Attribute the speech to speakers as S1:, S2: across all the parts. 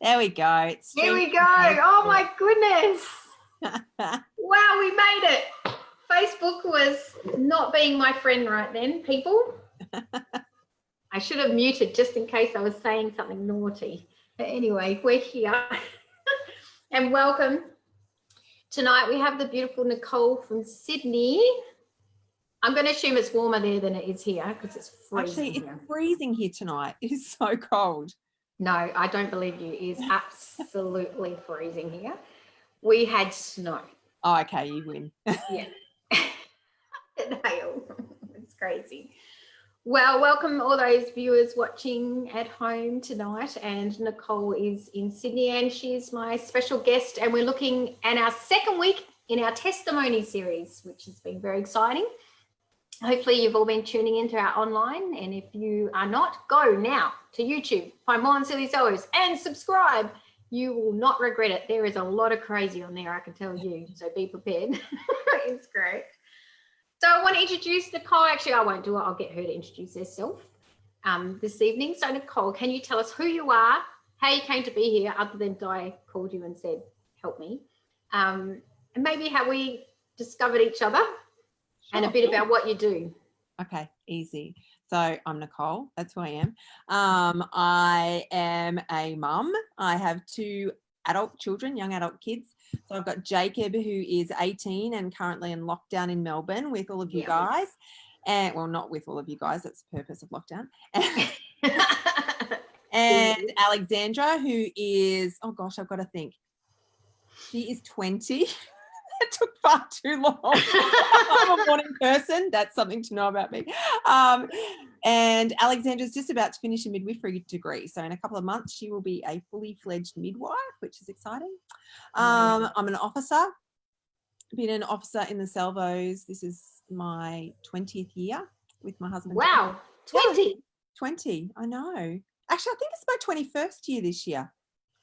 S1: There we go. It's
S2: Here we go. Oh my goodness. Wow, we made it. Facebook was not being my friend right then, people. I should have muted just in case I was saying something naughty. But anyway, we're here. And welcome. Tonight we have the beautiful Nicole from Sydney. I'm going to assume it's warmer there than it is here because it's freezing.
S1: Actually, it's freezing here tonight. It is so cold.
S2: No, I don't believe you. It is absolutely freezing here. We had snow.
S1: Oh, okay, you win.
S2: Yeah. And hail. It's crazy. Well, welcome all those viewers watching at home tonight. And Nicole is in Sydney and she's my special guest. And we're looking at our second week in our testimony series, which has been very exciting. Hopefully you've all been tuning into our online, and if you are not, go now to YouTube, find more on Silly Salvos and subscribe. You will not regret it. There is a lot of crazy on there, I can tell you, so be prepared. It's great. So I want to introduce Nicole. Actually, I won't do it. I'll get her to introduce herself this evening. So Nicole, can you tell us who you are, how you came to be here, other than Di called you and said, help me, and maybe how we discovered each other? Sure. And a bit about what you do.
S1: Okay, easy. So I'm Nicole. That's who I am. I am a mum. I have two adult children, young adult kids. So I've got Jacob, who is 18 and currently in lockdown in Melbourne with all of you guys. And well, not with all of you guys. That's the purpose of lockdown. And Alexandra, who is, oh gosh, I've got to think. She is 20. It took far too long. I'm a morning person. That's something to know about me. And Alexandra's just about to finish a midwifery degree. So in a couple of months, she will be a fully fledged midwife, which is exciting. I'm an officer. Been an officer in the Salvos. This is my 20th year with my husband.
S2: Wow, 20.
S1: 20, I know. Actually, I think it's my 21st year this year.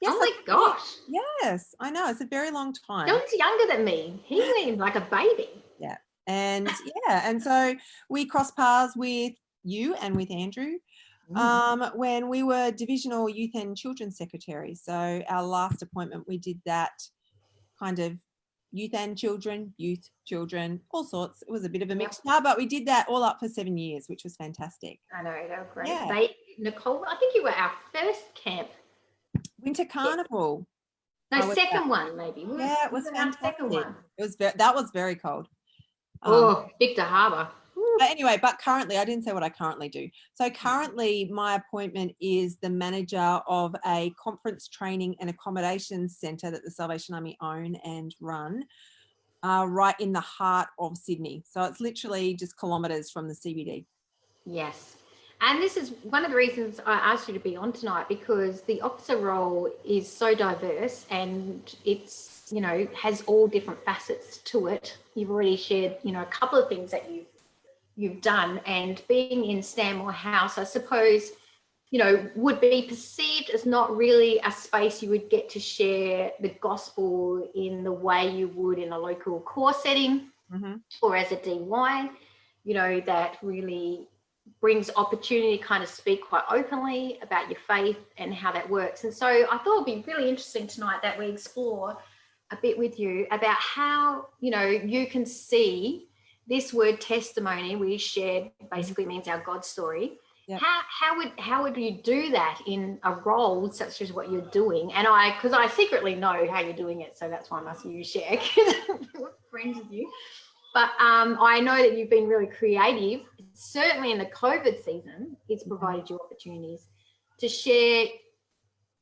S1: Yes,
S2: oh my gosh.
S1: Yes, I know. It's a very long time.
S2: John's younger than me. He went like a baby.
S1: Yeah. And and so we crossed paths with you and with Andrew when we were divisional youth and children's secretaries. So our last appointment, we did that kind of youth and children, all sorts. It was a bit of a mixture, but we did that all up for 7 years, which was fantastic.
S2: I know, they were great.
S1: Yeah.
S2: Nicole, I think you were our first camp.
S1: Winter Carnival.
S2: No, second one maybe.
S1: Yeah, it was fantastic.
S2: Second one.
S1: It was that was very cold.
S2: Victor Harbour.
S1: But anyway, but currently, I didn't say what I currently do. So currently my appointment is the manager of a conference training and accommodation centre that the Salvation Army own and run right in the heart of Sydney. So it's literally just kilometres from the CBD.
S2: Yes. And this is one of the reasons I asked you to be on tonight, because the officer role is so diverse and it's, you know, has all different facets to it. You've already shared, you know, a couple of things that you've done, and being in Stanmore House, I suppose, you know, would be perceived as not really a space you would get to share the gospel in the way you would in a local core setting or as a DY, you know, that really brings opportunity to kind of speak quite openly about your faith and how that works. And so I thought it'd be really interesting tonight that we explore a bit with you about how, you know, you can see this word testimony we shared basically means our God story. Yep. How would you do that in a role such as what you're doing? And because I secretly know how you're doing it, so that's why I'm asking you to share, because we're friends with you. But I know that you've been really creative. Certainly in the COVID season, it's provided you opportunities to share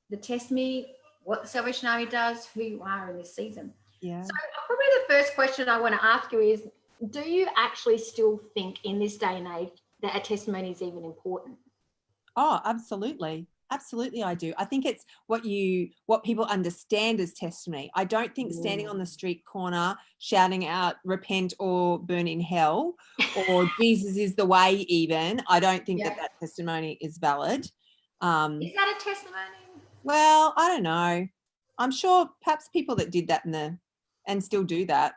S2: the testimony, what the Salvation Army does, who you are in this season. Yeah. So probably the first question I want to ask you is, do you actually still think in this day and age that a testimony is even important?
S1: Oh, absolutely. Absolutely, I do. I think it's what people understand as testimony. I don't think standing on the street corner shouting out repent or burn in hell or Jesus is the way even, I don't think that testimony is valid. Is
S2: that a testimony?
S1: Well, I don't know. I'm sure perhaps people that did that and still do that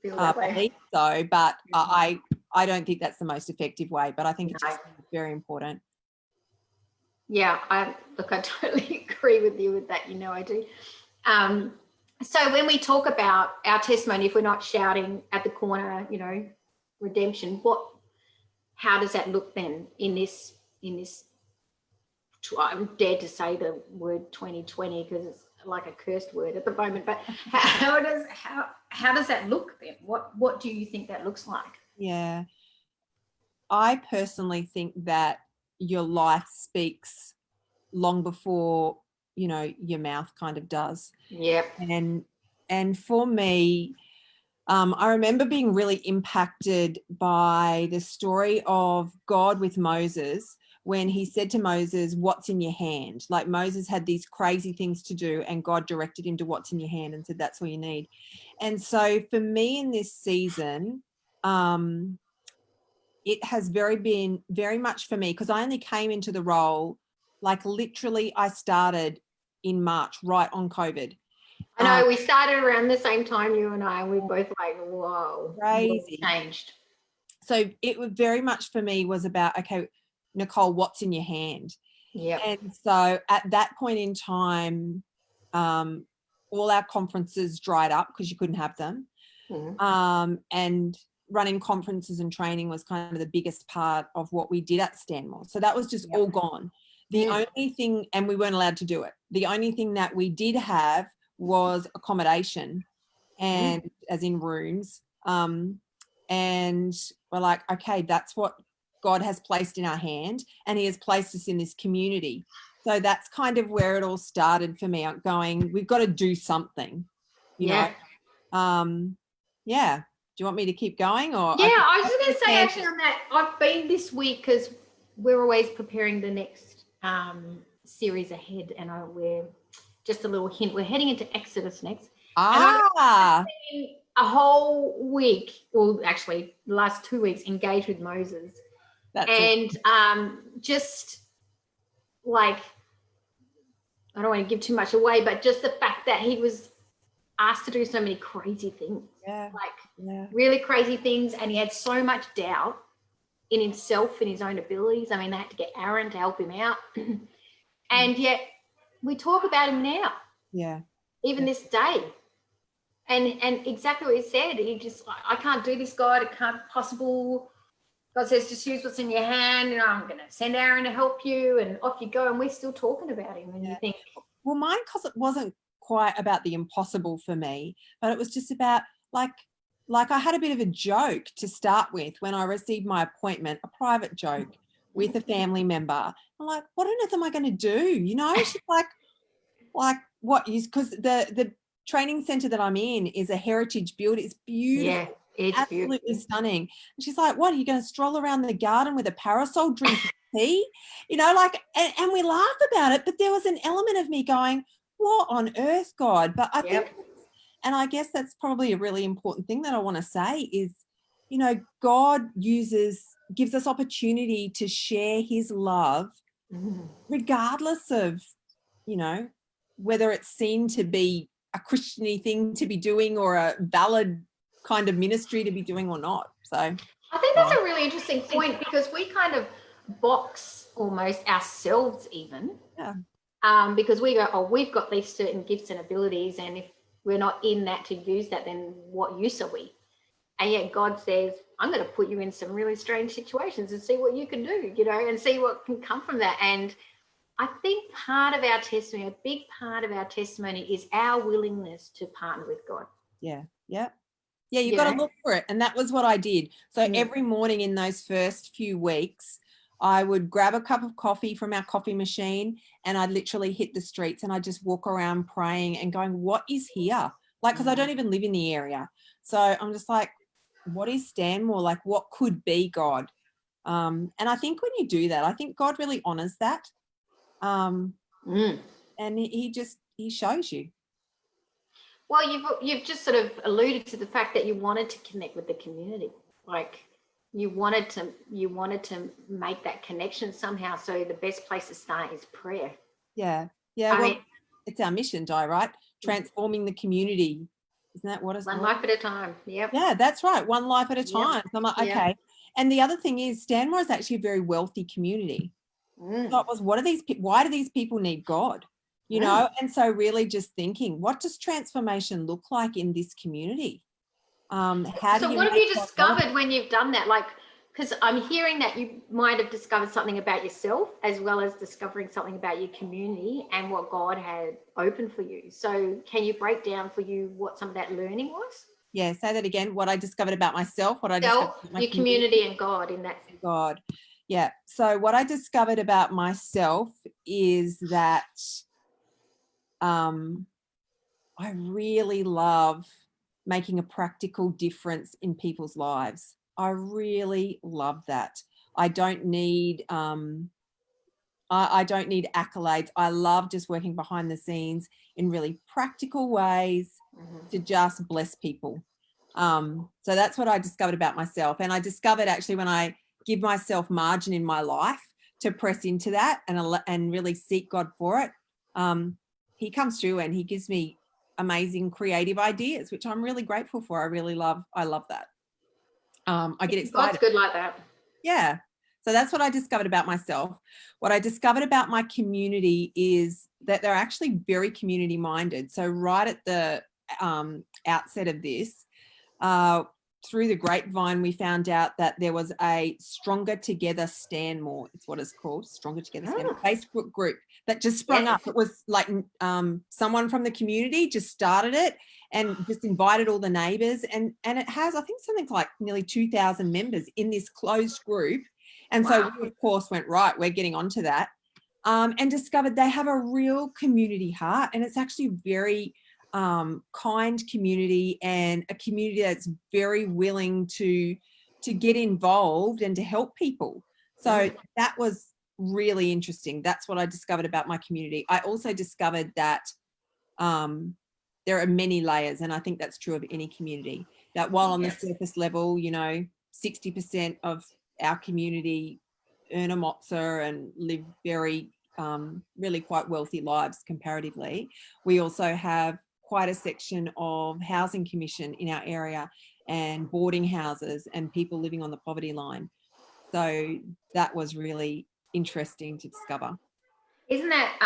S1: believe so, but I don't think that's the most effective way, but I think it's just very important.
S2: Yeah, I totally agree with you with that. You know, I do. So when we talk about our testimony, if we're not shouting at the corner, you know, redemption, how does that look then in this, I dare to say the word 2020 because it's like a cursed word at the moment, but how does that look then? What do you think that looks like?
S1: Yeah. I personally think that your life speaks long before, you know, your mouth kind of does.
S2: Yep.
S1: And for me, I remember being really impacted by the story of God with Moses when he said to Moses, what's in your hand? Like Moses had these crazy things to do and God directed him to what's in your hand and said, that's all you need. And so for me in this season, it has been very much for me because I only came into the role, like literally I started in March, right on COVID.
S2: I know we started around the same time, you and I, and we both like, whoa,
S1: crazy.
S2: Changed.
S1: So it was very much for me was about, okay, Nicole, what's in your hand?
S2: Yeah.
S1: And so at that point in time, all our conferences dried up because you couldn't have them.
S2: Mm-hmm.
S1: And running conferences and training was kind of the biggest part of what we did at Stanmore. So that was just all gone. The only thing, and we weren't allowed to do it. The only thing that we did have was accommodation and as in rooms. And we're like, okay, that's what God has placed in our hand and he has placed us in this community. So that's kind of where it all started for me. I'm going, we've got to do something, you know. Yeah. Do you want me to keep going or?
S2: Yeah, I was just going to say actually on that, I've been this week because we're always preparing the next series ahead, and we're just a little hint. We're heading into Exodus next. And I've been a whole week, well, actually, the last 2 weeks, engaged with Moses. Just like, I don't want to give too much away, but just the fact that he was asked to do so many crazy things, really crazy things, and he had so much doubt in himself and his own abilities. I mean, they had to get Aaron to help him out. And yet we talk about him now.
S1: Yeah.
S2: Even this day. And exactly what he said. He just, I can't do this, God. It can't be possible. God says, just use what's in your hand. You know, I'm going to send Aaron to help you, and off you go. And we're still talking about him. And you think,
S1: well, mine, because it wasn't quite about the impossible for me, but it was just about like I had a bit of a joke to start with when I received my appointment, a private joke with a family member. I'm like, what on earth am I going to do? You know, she's like what? Because the training center that I'm in is a heritage building. It's beautiful.
S2: yeah, it's
S1: absolutely
S2: beautiful.
S1: Stunning. And she's like, what, are you going to stroll around the garden with a parasol drinking tea? You know, like, and we laugh about it, but there was an element of me going, what on earth, God? But I think, and I guess that's probably a really important thing that I want to say is, you know, God gives us opportunity to share his love regardless of, you know, whether it's seen to be a Christian-y thing to be doing or a valid kind of ministry to be doing or not. So
S2: I think that's a really interesting point, because we kind of box almost ourselves even.
S1: Yeah.
S2: Because we go, oh, we've got these certain gifts and abilities, and if we're not in that to use that, then what use are we? And yet God says, I'm going to put you in some really strange situations and see what you can do, you know, and see what can come from that. And I think part of our testimony, a big part of our testimony, is our willingness to partner with God.
S1: Yeah. Yeah. Yeah, you've got to look for it. And that was what I did. So every morning in those first few weeks, I would grab a cup of coffee from our coffee machine and I'd literally hit the streets and I'd just walk around praying and going, what is here? Like, because I don't even live in the area. So I'm just like, what is Stanmore? Like, what could be God? And I think when you do that, I think God really honors that. And he shows you.
S2: Well, you've just sort of alluded to the fact that you wanted to connect with the community. Like, you wanted to make that connection somehow. So the best place to start is prayer.
S1: Yeah. Well, it's our mission, Di, right? Transforming the community. Isn't that what it's
S2: One life at a time. Yep.
S1: Yeah, that's right. One life at a time. So I'm like, okay. And the other thing is, Stanmore is actually a very wealthy community. thought was, why do these people need God? You know, and so really just thinking, what does transformation look like in this community?
S2: So what have you discovered when you've done that? Like, because I'm hearing that you might have discovered something about yourself as well as discovering something about your community and what God had opened for you. So can you break down for you what some of that learning was?
S1: Yeah, say that again. What I discovered about myself, what I discovered about my
S2: your community and God in that.
S1: God. Yeah. So what I discovered about myself is that I really love making a practical difference in people's lives. I really love that. I don't need I don't need accolades. I love just working behind the scenes in really practical ways to just bless people. So that's what I discovered about myself. And I discovered actually when I give myself margin in my life to press into that and really seek God for it, he comes through and he gives me amazing creative ideas, which I'm really grateful for. I love that. I get excited.
S2: God's good like that.
S1: Yeah. So that's what I discovered about myself. What I discovered about my community is that they're actually very community minded. So right at the outset of this, through the grapevine, we found out that there was a Stronger Together Stanmore. It's what it's called, Stronger Together Stanmore Facebook group that just sprung up. It was like someone from the community just started it and just invited all the neighbours. And it has, I think, something like nearly 2,000 members in this closed group. And so we, of course, went, right, we're getting onto that, and discovered they have a real community heart. And it's actually very kind community, and a community that's very willing to get involved and to help people. So that was really interesting. That's what I discovered about my community. I also discovered that there are many layers, and I think that's true of any community, that while on the surface level, 60% of our community earn a mozza and live very really quite wealthy lives comparatively, we also have quite a section of housing commission in our area and boarding houses and people living on the poverty line. So that was really interesting to discover.
S2: Isn't that,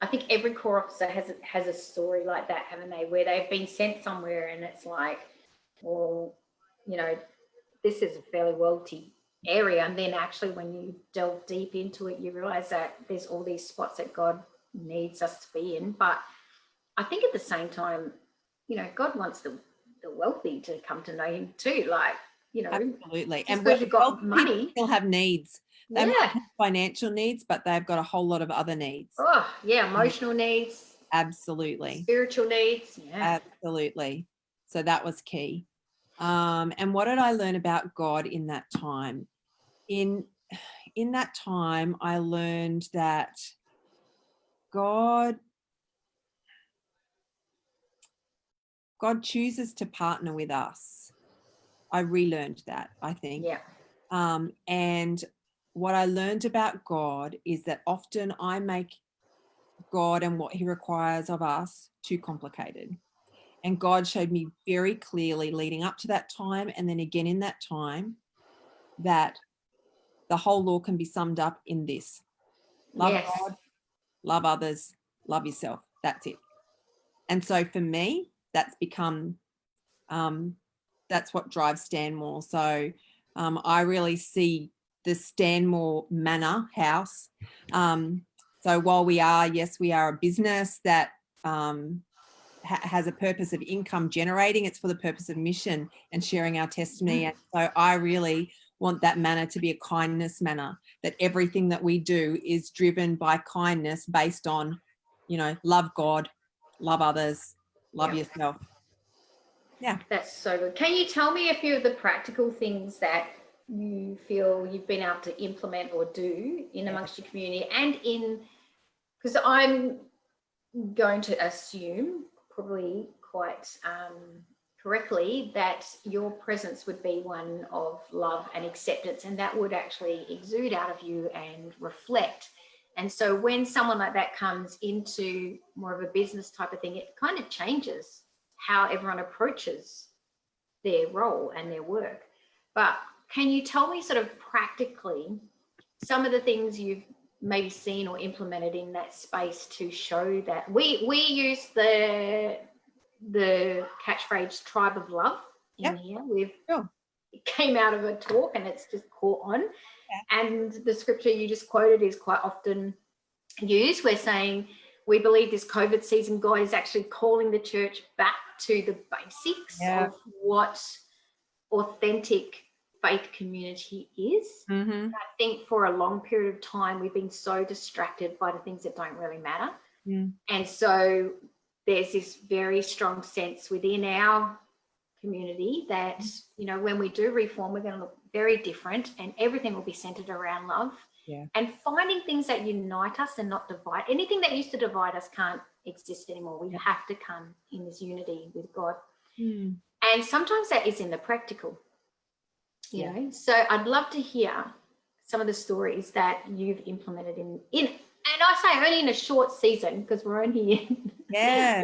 S2: I think every Corps officer has a story like that, haven't they, where they've been sent somewhere and it's like, well, this is a fairly wealthy area, and then actually when you delve deep into it, you realize that there's all these spots that God needs us to be in. But I think at the same time, God wants the wealthy to come to know him too. Like,
S1: absolutely.
S2: And because you've got money,
S1: still have needs. They might have financial needs, but they've got a whole lot of other needs.
S2: Oh, yeah, emotional needs.
S1: Absolutely.
S2: Spiritual needs. Yeah.
S1: Absolutely. So that was key. And what did I learn about God in that time? In that time, I learned that God chooses to partner with us. I relearned that, I think.
S2: Yeah.
S1: And what I learned about God is that often I make God and what he requires of us too complicated. And God showed me very clearly leading up to that time, and then again in that time, that the whole law can be summed up in this: love God, love others, love yourself. That's it. And so for me, that's become, that's what drives Stanmore. So I really see the Stanmore Manor House. So while we are a business that has a purpose of income generating, it's for the purpose of mission and sharing our testimony. And so I really want that manor to be a kindness manor, that everything that we do is driven by kindness based on, love God, love others, love yourself. Yeah.
S2: That's so good. Can you tell me a few of the practical things that you feel you've been able to implement or do in amongst your community, and because I'm going to assume probably quite correctly that your presence would be one of love and acceptance, and that would actually exude out of you and reflect. And so when someone like that comes into more of a business type of thing, it kind of changes how everyone approaches their role and their work. But can you tell me sort of practically some of the things you've maybe seen or implemented in that space to show that we use the catchphrase tribe of love in here. It came out of a talk and it's just caught on. And the scripture you just quoted is quite often used. We're saying we believe this COVID season, God is actually calling the church back to the basics of what authentic faith community is. I think for a long period of time we've been so distracted by the things that don't really matter. And so there's this very strong sense within our community that, you know, when we do reform, we're going to look very different and everything will be centered around love. And finding things that unite us and not divide. Anything that used to divide us can't exist anymore. We have to come in this unity with God. And sometimes that is in the practical, you know. So I'd love to hear some of the stories that you've implemented in and I say only in a short season because we're only in
S1: I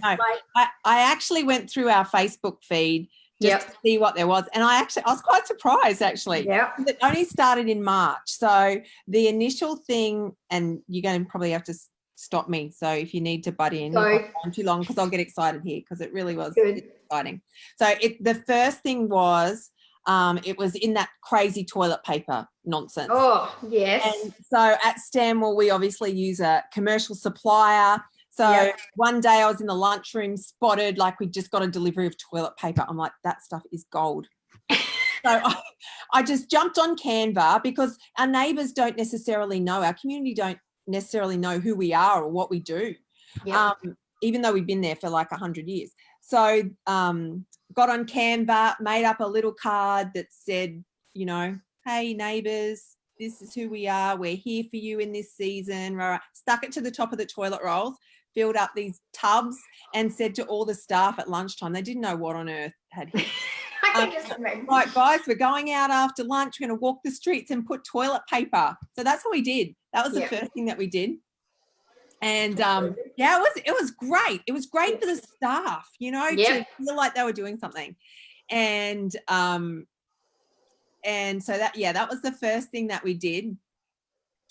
S1: know. I actually went through our Facebook feed just to see what there was, and I was quite surprised actually. It only started in March, so the initial thing, and you're going to probably have to stop me, so if you need to butt in, you've gone too long because I'll get excited here because it really was exciting. So the first thing was it was in that crazy toilet paper nonsense. And so at Stanwell, we obviously use a commercial supplier. So one day I was in the lunchroom, spotted like we just got a delivery of toilet paper. I'm like, that stuff is gold. So I just jumped on Canva because our neighbours don't necessarily know, our community don't necessarily know who we are or what we do, even though we've been there for like 100 years. So got on Canva, made up a little card that said, you know, hey neighbours, this is who we are. We're here for you in this season. Stuck it to the top of the toilet rolls, filled up these tubs and said to all the staff at lunchtime, they didn't know what on earth had hit. Right, guys, we're going out after lunch. We're going to walk the streets and put toilet paper. So that's what we did. That was the first thing that we did. And it was great. It was great for the staff, you know, to feel like they were doing something. And so that was the first thing that we did.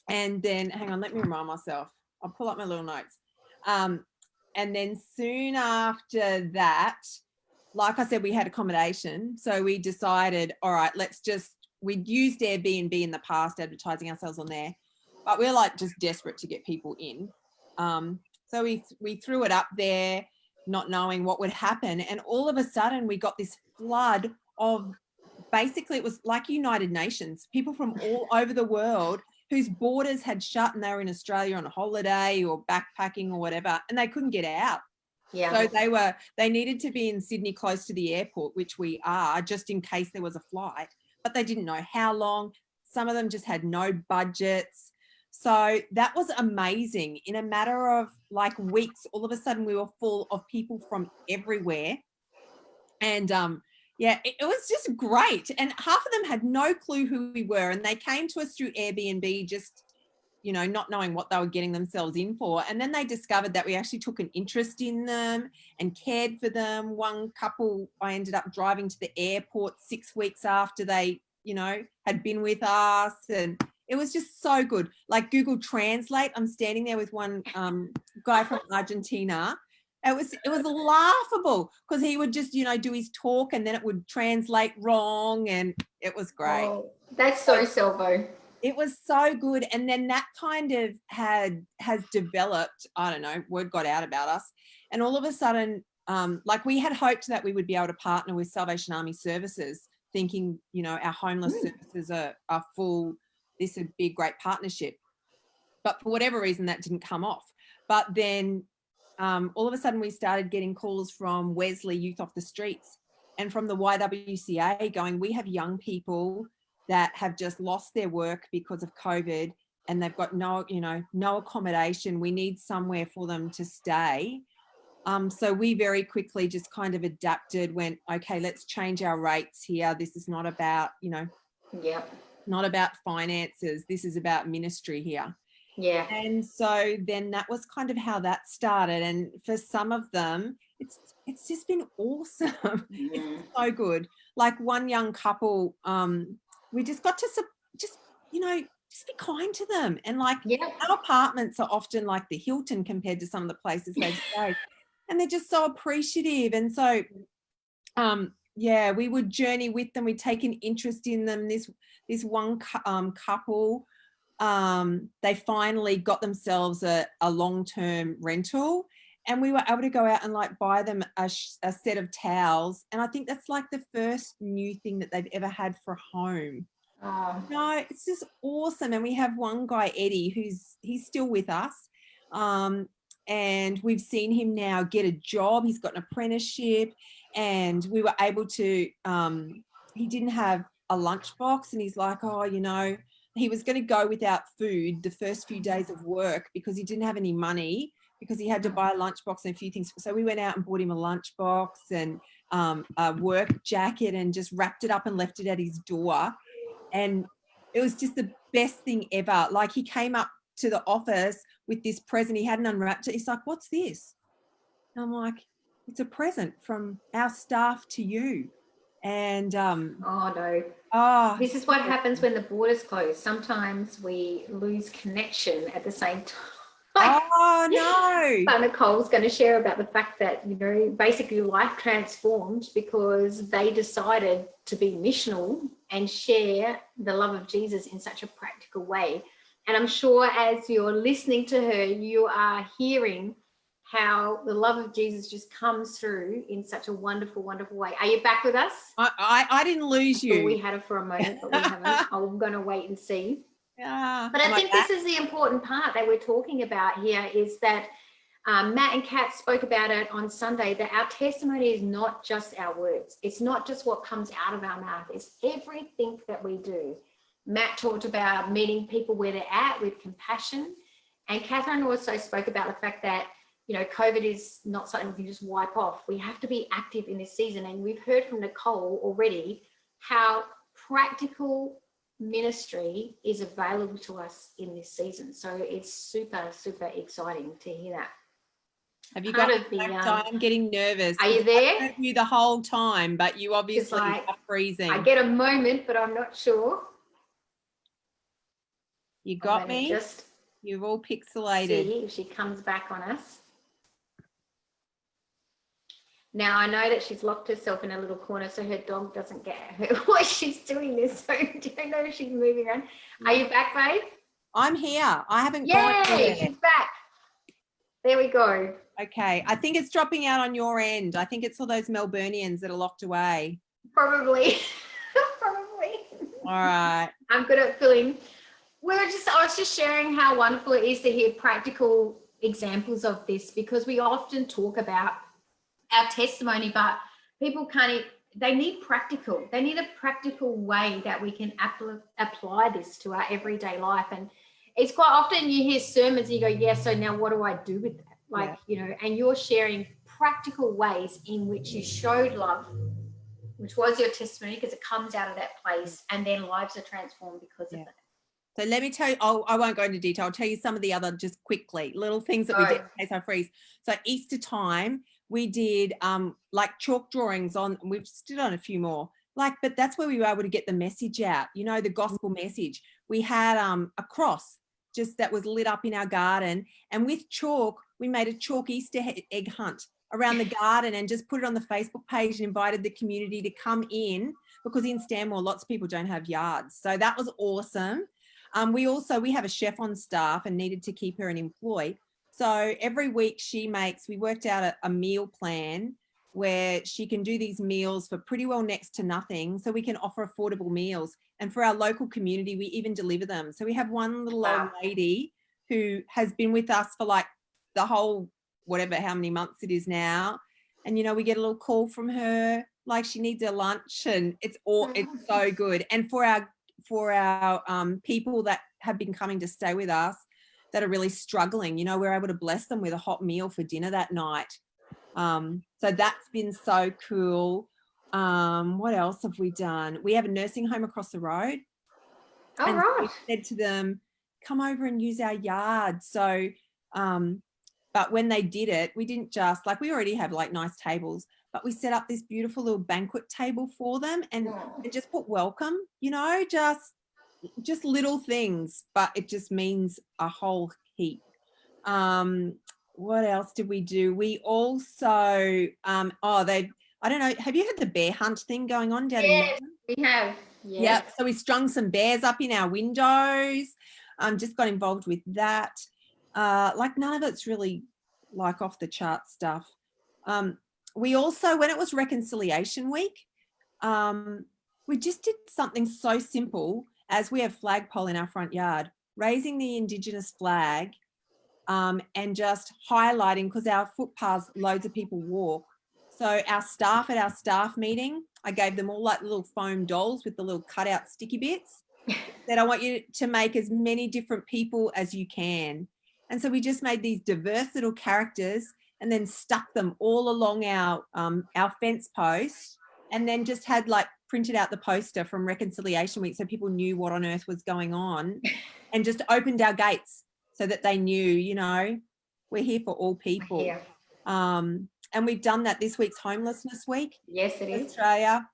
S1: And then hang on, let me remind myself. I'll pull up my little notes. And then soon after that, like I said, we had accommodation. So we decided, all right, we'd used Airbnb in the past, advertising ourselves on there, but we're like just desperate to get people in. So we threw it up there, not knowing what would happen. And all of a sudden we got this flood of, basically it was like United Nations, people from all over the world whose borders had shut and they were in Australia on a holiday or backpacking or whatever, and they couldn't get out. So they needed to be in Sydney close to the airport, which we are, just in case there was a flight, but they didn't know how long. Some of them just had no budgets. So that was amazing. In a matter of like weeks, all of a sudden we were full of people from everywhere. And it was just great. And half of them had no clue who we were. And they came to us through Airbnb, just, you know, not knowing what they were getting themselves in for. And then they discovered that we actually took an interest in them and cared for them. One couple, I ended up driving to the airport 6 weeks after they, you know, had been with us. And it was just so good. Like Google Translate, I'm standing there with one guy from Argentina. It was laughable because he would just, you know, do his talk and then it would translate wrong, and it was great.
S2: Oh, that's so Salvo.
S1: It was so good. And then that kind of has developed, I don't know, word got out about us. And all of a sudden, like we had hoped that we would be able to partner with Salvation Army Services, thinking, you know, our homeless services are full. This would be a great partnership. But for whatever reason, that didn't come off. But then all of a sudden we started getting calls from Wesley Youth Off the Streets and from the YWCA going, we have young people that have just lost their work because of COVID and they've got no accommodation. We need somewhere for them to stay. So we very quickly just kind of adapted, went, okay, let's change our rates here. This is not about, you know, not about finances. This is about ministry here.
S2: Yeah.
S1: And so then that was kind of how that started. And for some of them, it's just been awesome. It's so good. Like one young couple, we just got to you know, just be kind to them. And like
S2: Yeah.
S1: our apartments are often like the Hilton compared to some of the places they've stayed. And they're just so appreciative. And so, yeah, we would journey with them. We'd take an interest in them. This one couple, they finally got themselves a long-term rental, and we were able to go out and like buy them a set of towels. And I think that's like the first new thing that they've ever had for home. No, it's just awesome. And we have one guy, Eddie, he's still with us. And we've seen him now get a job. He's got an apprenticeship, and we were able to, he didn't have a lunchbox, and he's like, oh, you know, he was going to go without food the first few days of work because he didn't have any money, because he had to buy a lunchbox and a few things. So we went out and bought him a lunchbox and a work jacket, and just wrapped it up and left it at his door. And it was just the best thing ever. Like, he came up to the office with this present. He hadn't unwrapped it. He's like, what's this? And I'm like, it's a present from our staff to you. And
S2: oh no.
S1: Oh,
S2: this is what happens when the borders close. Sometimes we lose connection at the same time.
S1: Oh no.
S2: But Nicole's going to share about the fact that, you know, basically life transformed because they decided to be missional and share the love of Jesus in such a practical way. And I'm sure as you're listening to her, you are hearing how the love of Jesus just comes through in such a wonderful, wonderful way. Are you back with us?
S1: I didn't lose you.
S2: We had it for a moment, but we haven't. I'm going to wait and see.
S1: Yeah.
S2: But I think this is the important part that we're talking about here, is that Matt and Kat spoke about it on Sunday, that our testimony is not just our words. It's not just what comes out of our mouth. It's everything that we do. Matt talked about meeting people where they're at with compassion. And Catherine also spoke about the fact that, you know, COVID is not something we can just wipe off. We have to be active in this season. And we've heard from Nicole already how practical ministry is available to us in this season. So it's super, super exciting to hear that.
S1: Have you got I'm getting nervous.
S2: Are you there?
S1: I heard you the whole time, but you obviously are freezing.
S2: I get a moment, but I'm not sure.
S1: You got me? You're all pixelated.
S2: See if she comes back on us. Now, I know that she's locked herself in a little corner so her dog doesn't get her while she's doing this. So I don't know if she's moving around. Are you back, babe?
S1: I'm here. I haven't gone
S2: yet. She's back. There we go.
S1: Okay. I think it's dropping out on your end. I think it's all those Melburnians that are locked away.
S2: Probably. Probably.
S1: All right.
S2: I'm good at filling. I was just sharing how wonderful it is to hear practical examples of this, because we often talk about our testimony, but people they need a practical way that we can apply this to our everyday life. And it's quite often you hear sermons and you go, yeah, so now what do I do with that? Like, you know, and you're sharing practical ways in which you showed love, which was your testimony, because it comes out of that place, and then lives are transformed because of that.
S1: So let me tell you, I won't go into detail. I'll tell you some of the other, just quickly, little things that we did in case I freeze. So Easter time, we did like chalk drawings on, we've still done a few more, but that's where we were able to get the message out, you know, the gospel message. We had a cross just that was lit up in our garden, and with chalk, we made a chalk Easter egg hunt around the garden and just put it on the Facebook page and invited the community to come in, because in Stanmore, lots of people don't have yards. So that was awesome. We have a chef on staff and needed to keep her an employee. So every week we worked out a meal plan where she can do these meals for pretty well next to nothing. So we can offer affordable meals. And for our local community, we even deliver them. So we have one little old lady who has been with us for like the whole, whatever, how many months it is now. And, you know, we get a little call from her, like she needs her lunch, and it's so good. And for our people that have been coming to stay with us that are really struggling, you know, we're able to bless them with a hot meal for dinner that night. So that's been so cool. What else have we done? We have a nursing home across the road.
S2: Oh, right.
S1: We said to them, come over and use our yard. So, but when they did it, we didn't just, we already have nice tables, but we set up this beautiful little banquet table for them and just put welcome, you know, just just little things, but it just means a whole heap. What else did we do? We also, I don't know, have you had the bear hunt thing going on down in
S2: Yes,
S1: Melbourne?
S2: we have.
S1: Yeah, so we strung some bears up in our windows. Just got involved with that. Like none of it's really like off the chart stuff. We also, when it was Reconciliation Week, we just did something so simple as we have flagpole in our front yard, raising the Indigenous flag, and just highlighting, because our footpaths, loads of people walk. So our staff at our staff meeting, I gave them all like little foam dolls with the little cutout sticky bits that I want you to make as many different people as you can. And so we just made these diverse little characters and then stuck them all along our fence post, and then just had like printed out the poster from Reconciliation Week so people knew what on earth was going on, and just opened our gates so that they knew, you know, we're here for all people.
S2: Yeah.
S1: And we've done that. This week's Homelessness Week.
S2: Yes, it is.
S1: Australia.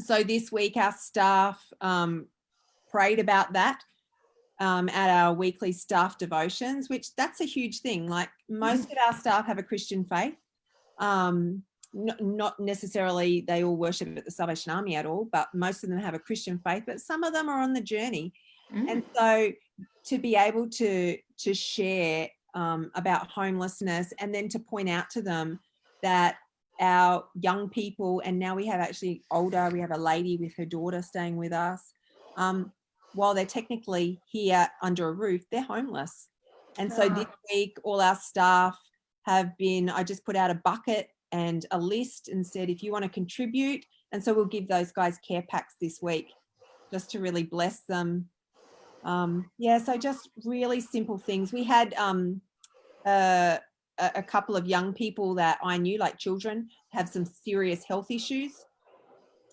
S1: So this week our staff prayed about that at our weekly staff devotions, which that's a huge thing. Like most of our staff have a Christian faith. Not necessarily they all worship at the Salvation Army at all, but most of them have a Christian faith, but some of them are on the journey. And so to be able to share about homelessness, and then to point out to them that our young people, and now we have actually older, we have a lady with her daughter staying with us, while they're technically here under a roof, they're homeless. And so this week all our staff have been, I just put out a bucket and a list and said, if you want to contribute, and so we'll give those guys care packs this week just to really bless them. So just really simple things. We had a couple of young people that I knew, like children, have some serious health issues.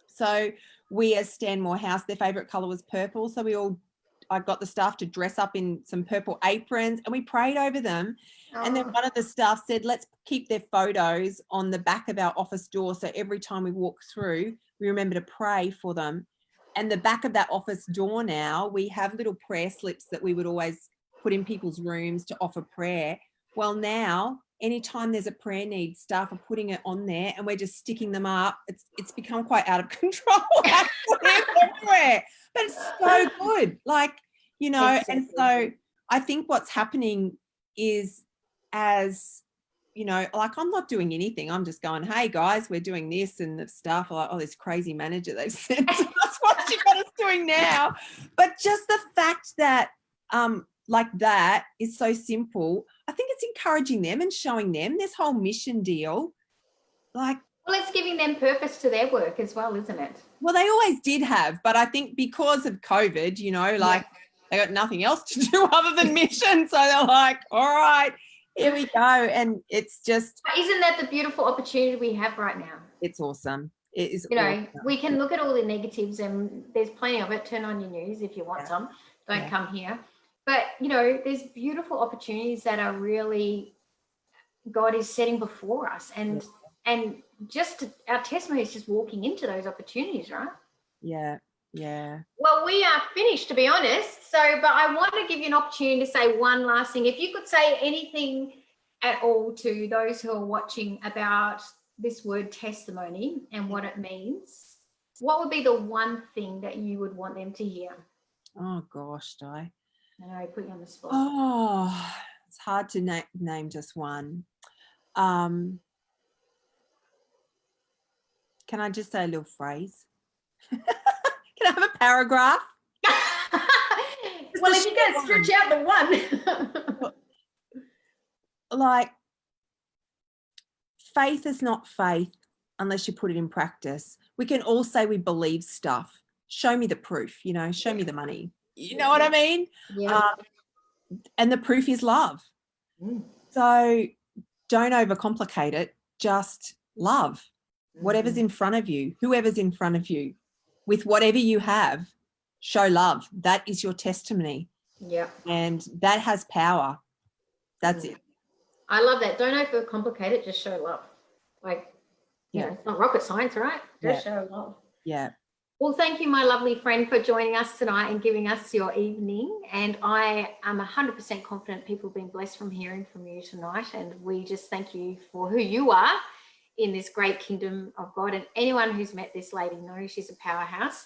S1: So we, as Stanmore House, their favourite colour was purple. So I got the staff to dress up in some purple aprons, and we prayed over them. And then one of the staff said, let's keep their photos on the back of our office door, so every time we walk through, we remember to pray for them. And the back of that office door now, we have little prayer slips that we would always put in people's rooms to offer prayer. Well, now, anytime there's a prayer need, staff are putting it on there, and we're just sticking them up. It's become quite out of control everywhere, but it's so good. Like, you know, and so I think what's happening is, as you know, like I'm not doing anything. I'm just going, hey guys, we're doing this, and the staff are like, oh, this crazy manager they've sent to us, what you got us doing now? But just the fact that like that is so simple, I think it's encouraging them and showing them this whole mission deal. Like,
S2: well, it's giving them purpose to their work as well, isn't it?
S1: Well, they always did have, but I think because of COVID, you know, like they got nothing else to do other than mission. So they're like, all right, here we go. And it's just.
S2: But isn't that the beautiful opportunity we have right now?
S1: It's awesome. It is.
S2: You know,
S1: awesome.
S2: we can look at all the negatives, and there's plenty of it. Turn on your news if you want some. Don't come here. But, you know, there's beautiful opportunities that are really God is setting before us. And just our testimony is just walking into those opportunities, right?
S1: Yeah.
S2: Well, we are finished, to be honest. So, but I want to give you an opportunity to say one last thing. If you could say anything at all to those who are watching about this word testimony and what it means, what would be the one thing that you would want them to hear?
S1: Oh, gosh, Di.
S2: I know, I put you on the spot.
S1: Oh, it's hard to name just one. Can I just say a little phrase? Can I have a paragraph?
S2: Well, if you can stretch out the one.
S1: Like, faith is not faith unless you put it in practice. We can all say we believe stuff. Show me the proof, you know, show me the money. You know what I mean?
S2: Yeah.
S1: And the proof is love. So don't overcomplicate it. Just love. Whatever's in front of you, whoever's in front of you, with whatever you have, show love. That is your testimony.
S2: Yeah.
S1: And that has power. That's it.
S2: I love that. Don't overcomplicate it. Just show love. Like, you know, it's not rocket science, right? Just show love.
S1: Yeah.
S2: Well, thank you, my lovely friend, for joining us tonight and giving us your evening. And I am 100% confident people have been blessed from hearing from you tonight. And we just thank you for who you are in this great kingdom of God. And anyone who's met this lady knows she's a powerhouse.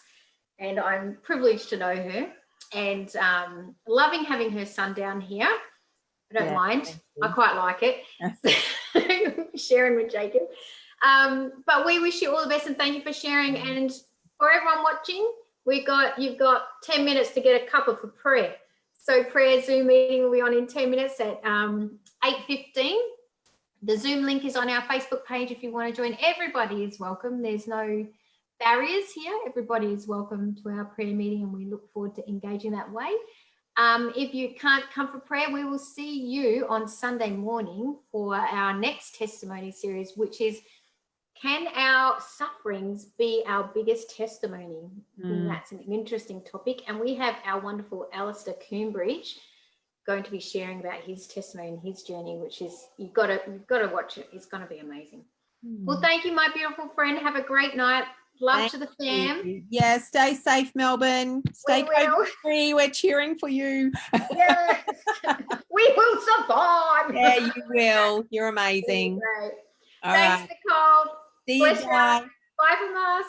S2: And I'm privileged to know her. And loving having her son down here. I don't mind. I quite like it. Sharing with Jacob. But we wish you all the best and thank you for sharing. And for everyone watching, you've got 10 minutes to get a cuppa for prayer. So prayer Zoom meeting will be on in 10 minutes at 8:15. The Zoom link is on our Facebook page if you want to join. Everybody is welcome. There's no barriers here. Everybody is welcome to our prayer meeting and we look forward to engaging that way. If you can't come for prayer, we will see you on Sunday morning for our next testimony series, which is can our sufferings be our biggest testimony? That's an interesting topic. And we have our wonderful Alistair Coombridge going to be sharing about his testimony and his journey, which is, you've got to watch it. It's going to be amazing. Well, thank you, my beautiful friend. Have a great night. Love to the fam.
S1: Yeah, stay safe, Melbourne. Stay COVID-free. We're cheering for you.
S2: Yes, we will survive.
S1: Yeah, you will. You're amazing.
S2: Thanks, Nicole.
S1: See you guys.
S2: Bye from us.